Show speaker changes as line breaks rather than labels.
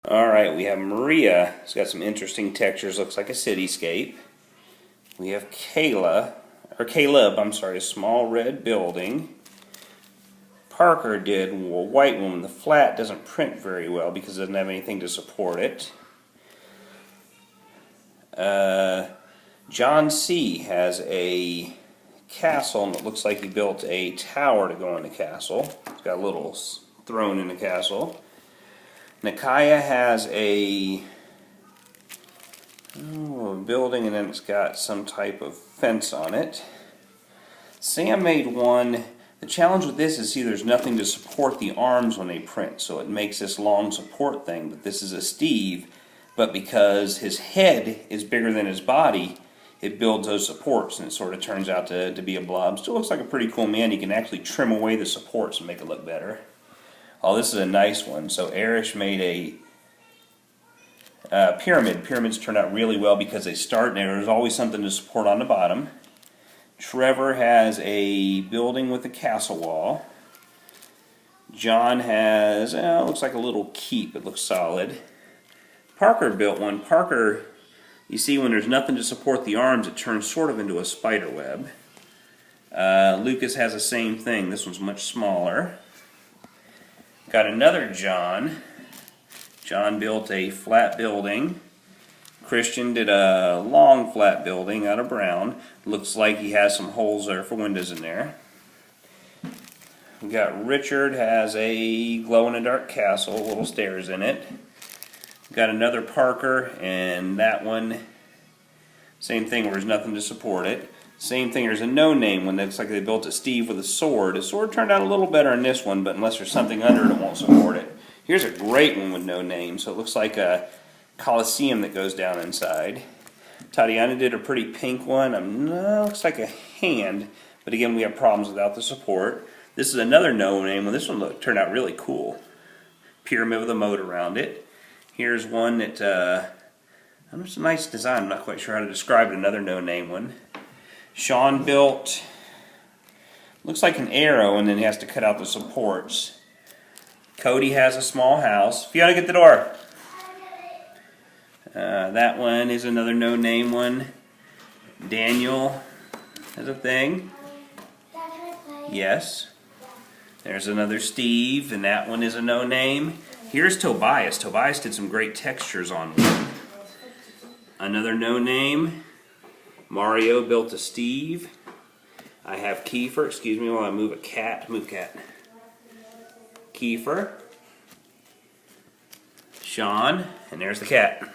Alright, we have Maria. It's got some interesting textures, looks like a cityscape. We have Caleb, a small red building. Parker did a white one. The flat doesn't print very well because it doesn't have anything to support it. John C. has a castle, and it looks like he built a tower to go in the castle. It's got a little throne in the castle. Nakaya has a building, and then it's got some type of fence on it. Sam made one. The challenge with this is, see, there's nothing to support the arms when they print, so it makes this long support thing. But this is a Steve, but because his head is bigger than his body, it builds those supports, and it sort of turns out to be a blob. Still looks like a pretty cool man. You can actually trim away the supports and make it look better. Oh, this is a nice one. So Arish made a pyramid. Pyramids turn out really well because they start and there's always something to support on the bottom. Trevor has a building with a castle wall. John has, looks like a little keep. It looks solid. Parker built one. Parker, you see, when there's nothing to support the arms, it turns sort of into a spider web. Lucas has the same thing. This one's much smaller. Got another John. John built a flat building. Christian did a long flat building out of brown. Looks like he has some holes there for windows in there. We got Richard has a glow-in-the-dark castle, little stairs in it. Got another Parker, and that one, same thing where there's nothing to support it. Same thing, there's a no-name one that looks like they built a Steve with a sword. The sword turned out a little better in this one, but unless there's something under it, it won't support it. Here's a great one with no name, so it looks like a Colosseum that goes down inside. Tatiana did a pretty pink one. Looks like a hand, but again, we have problems without the support. This is another no-name one. This one turned out really cool. Pyramid with a moat around it. Here's one that, it's a nice design. I'm not quite sure how to describe it. Another no-name one. Sean built, looks like an arrow, and then he has to cut out the supports. Cody has a small house. Fiona, get the door. That one is another no-name one. Daniel has a thing. Yes. There's another Steve, and that one is a no-name. Here's Tobias. Tobias did some great textures on one. Another no-name. Mario built a Steve. I have Kiefer. Excuse me while I move a cat. Move cat. Kiefer. Sean. And there's the cat.